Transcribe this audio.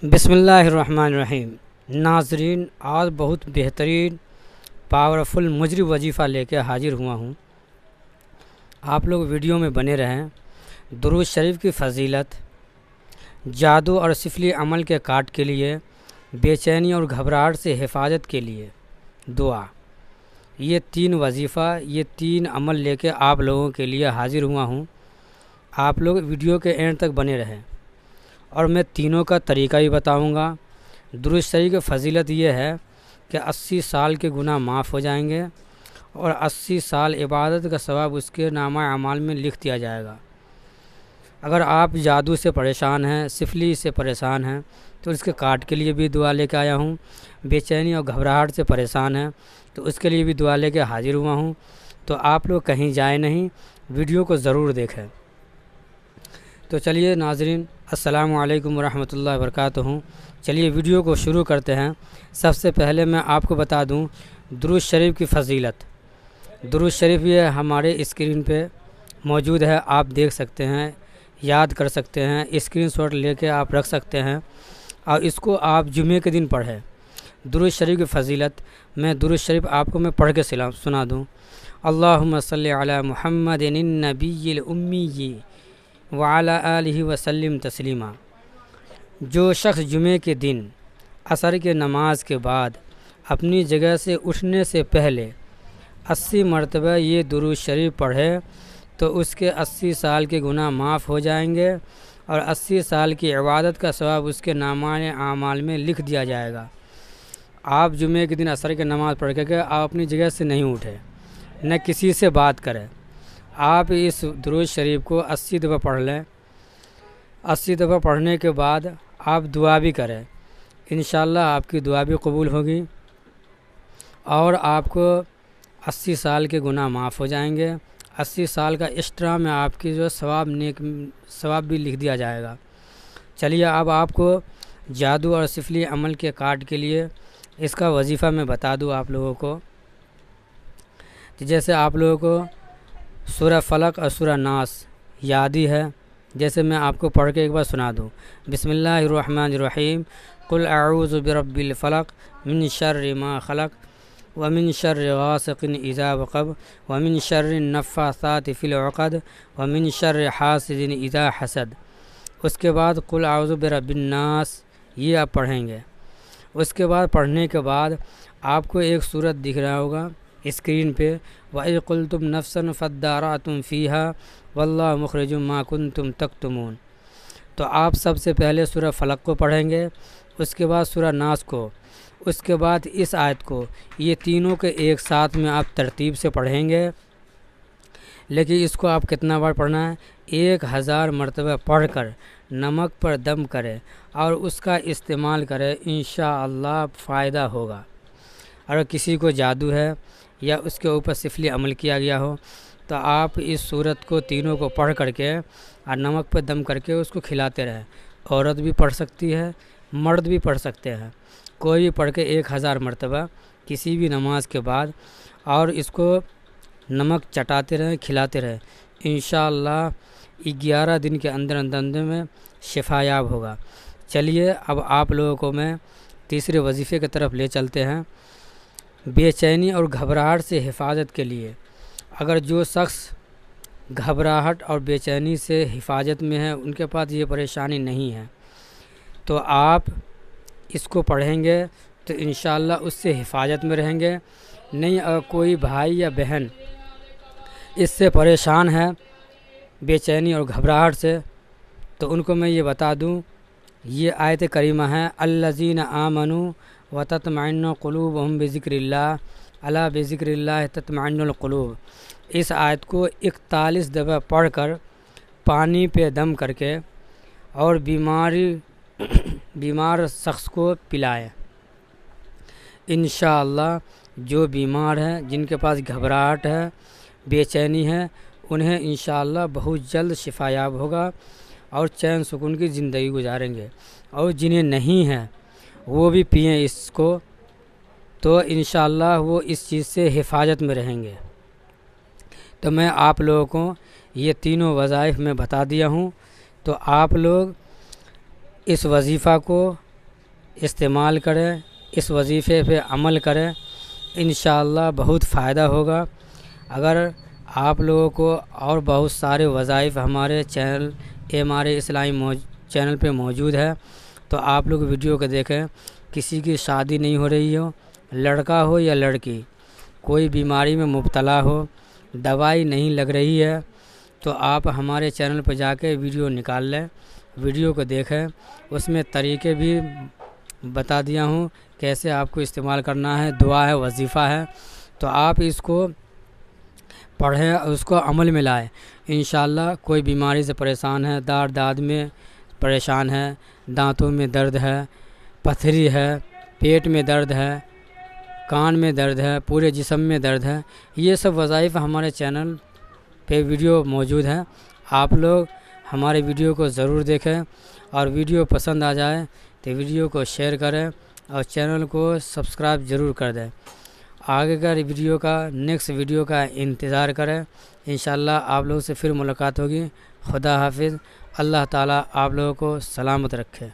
बिस्मिल्लाहिर्रहमानिर्रहीम। नाज़रीन, आज बहुत बेहतरीन पावरफुल मुजरी वजीफ़ा लेकर हाजिर हुआ हूँ। आप लोग वीडियो में बने रहें। दुरूद शरीफ की फ़जीलत, जादू और सिफली अमल के काट के लिए, बेचैनी और घबराहट से हिफाजत के लिए दुआ, ये 3 वजीफ़ा, ये 3 अमल लेके आप लोगों के लिए हाजिर हुआ हूँ। आप लोग वीडियो के एंड तक बने रहें और मैं तीनों का तरीका ही बताऊंगा। दुरूद शरीफ की फ़जीलत ये है कि 80 साल के गुनाह माफ़ हो जाएंगे और 80 साल इबादत का सवाब उसके नामा अमाल में लिख दिया जाएगा। अगर आप जादू से परेशान हैं, सिफली से परेशान हैं, तो इसके काट के लिए भी दुआ लेके आया हूँ। बेचैनी और घबराहट से परेशान हैं तो उसके लिए भी दुआ लेके हाजिर हुआ हूँ। तो आप लोग कहीं जाए नहीं, वीडियो को ज़रूर देखें। तो चलिए नाज़रीन, अस्सलामु अलैकुम वरहमतुल्लाहि वबरकातुहू। चलिए वीडियो को शुरू करते हैं। सबसे पहले मैं आपको बता दूं दुरूद शरीफ की फ़जीलत। दुरूद शरीफ ये हमारे स्क्रीन पे मौजूद है, आप देख सकते हैं, याद कर सकते हैं, स्क्रीनशॉट लेके आप रख सकते हैं और इसको आप जुमे के दिन पढ़ें। दुरूद शरीफ की फ़जीलत, मैं दुरूद शरीफ आपको मैं पढ़ के सुना दूँ। अल्लाहुम्मा सल्ली अला मुहम्मदिन नबिय्यिल उम्मी वअला आलिहि वसल्लिम तस्लीमा। जो शख्स जुमे के दिन असर के नमाज के बाद अपनी जगह से उठने से पहले 80 मरतबा ये दुरूद शरीफ पढ़े तो उसके 80 साल के गुनाह माफ़ हो जाएंगे और 80 साल की इबादत का सवाब उसके नामाने आमाल में लिख दिया जाएगा। आप जुमे के दिन असर की नमाज़ पढ़ के आप अपनी जगह से नहीं उठे, न किसी से बात करें। आप इस दुरूद शरीफ को 80 दफ़ा पढ़ लें। 80 दफ़ा पढ़ने के बाद आप दुआ भी करें, इंशाअल्लाह आपकी दुआ भी कबूल होगी और आपको 80 साल के गुनाह माफ़ हो जाएंगे। 80 साल का एक्स्ट्रा में आपकी जो सवाब भी लिख दिया जाएगा। चलिए अब आपको जादू और सिफली अमल के काट के लिए इसका वजीफ़ा मैं बता दूँ आप लोगों को। जैसे आप लोगों को सूरह फलक और सूरह नास याद ही है, जैसे मैं आपको पढ़ के एक बार सुना दूँ। बिस्मिल्लाहिर्रहमानिर्रहीम। कुल अऊज़ु बिरब्बिल फलक मिन शर्रि मा खलक व मिन शर्रि गासिकिन इज़ा वक़ब व मिन शर्रि नफ़्फ़ासाति फ़िल उक़द व मिन शर्रि हासिदिन इज़ा हसद। उसके बाद कुल अऊज़ु बिरब्बिन नास, ये आप पढ़ेंगे। उसके बाद पढ़ने के बाद आपको एक सूरत दिख रहा होगा स्क्रीन पे, वइज़ क़ुल्तुम नफ़्सन फ़द्दारअतुम फ़ीहा वल्लाहु मुख़रिजुम मा कुन्तुम तक्तुमून। तो आप सबसे पहले सूरह फलक को पढ़ेंगे, उसके बाद सूरह नास को, उसके बाद इस आयत को। ये तीनों के एक साथ में आप तरतीब से पढ़ेंगे। लेकिन इसको आप कितना बार पढ़ना है? 1000 मरतबा पढ़ कर नमक पर दम करें और उसका इस्तेमाल करें, इंशाअल्लाह फ़ायदा होगा। अगर किसी को जादू है या उसके ऊपर सिफली अमल किया गया हो तो आप इस सूरत को तीनों को पढ़ करके और नमक पर दम करके उसको खिलाते रहें। औरत भी पढ़ सकती है, मर्द भी पढ़ सकते हैं, कोई भी पढ़ के 1000 मरतबा किसी भी नमाज के बाद, और इसको नमक चटाते रहें, खिलाते रहें। इंशाअल्लाह 11 दिन के अंदर अंदर में शिफायाब होगा। चलिए अब आप लोगों को मैं तीसरे वजीफ़े की तरफ ले चलते हैं। बेचैनी और घबराहट से हिफाजत के लिए, अगर जो शख्स घबराहट और बेचैनी से हिफाजत में है, उनके पास ये परेशानी नहीं है, तो आप इसको पढ़ेंगे तो इंशाअल्लाह उससे हिफाजत में रहेंगे। नहीं, अगर कोई भाई या बहन इससे परेशान है बेचैनी और घबराहट से, तो उनको मैं ये बता दूं, ये आयत करीमा है, अल्लज़ीना आमनू व तत्मइन्नु क़ुलूबुहुम बिज़िक्रिल्लाह अला बिज़िक्रिल्लाह तत्मइन्नुल क़ुलूब। इस आयत को 41 दफ़ा पढ़कर पानी पे दम करके और बीमार शख्स को पिलाएं। इंशाअल्लाह जो बीमार हैं, जिनके पास घबराहट है, बेचैनी है, उन्हें इंशाअल्लाह बहुत जल्द शिफायाब होगा और चैन सुकून की ज़िंदगी गुजारेंगे। और जिन्हें नहीं है वो भी पिएं इसको, तो इंशाअल्लाह वो इस चीज़ से हिफाजत में रहेंगे। तो मैं आप लोगों को ये तीनों वज़ाइफ में बता दिया हूँ। तो आप लोग इस वजीफ़ा को استعمال کریں، اس وظیفے پہ عمل کریں، انشاءاللہ بہت فائدہ ہوگا۔ اگر آپ لوگوں کو اور بہت سارے وظائف ہمارے چینل ہمارے اسلامی چینل پہ موجود ہے، تو آپ لوگ ویڈیو کو دیکھیں۔ کسی کی شادی نہیں ہو رہی ہو، لڑکا ہو یا لڑکی، کوئی بیماری میں مبتلا ہو، دوائی نہیں لگ رہی ہے، تو آپ ہمارے چینل پہ جا کے ویڈیو نکال لیں، ویڈیو کو دیکھیں۔ اس میں طریقے بھی بتا دیا ہوں کیسے آپ کو استعمال کرنا ہے، دعا ہے، وظیفہ ہے، تو آپ اس کو پڑھیں اور اس کو عمل میں لائیں۔ انشاءاللہ کوئی بیماری سے پریشان ہے، داد میں پریشان ہے، دانتوں میں درد ہے، پتھری ہے، پیٹ میں درد ہے، کان میں درد ہے، پورے جسم میں درد ہے، یہ سب وظائف ہمارے چینل پہ ویڈیو موجود ہیں۔ آپ لوگ ہمارے ویڈیو کو ضرور دیکھیں، اور ویڈیو پسند آ جائے تو ویڈیو کو شیئر کریں اور چینل کو سبسکرائب ضرور کر دیں۔ آگے کا ویڈیو کا نیکسٹ ویڈیو کا انتظار کریں۔ انشاءاللہ آپ لوگوں سے پھر ملاقات ہوگی۔ خدا حافظ۔ اللہ تعالیٰ آپ لوگوں کو سلامت رکھے۔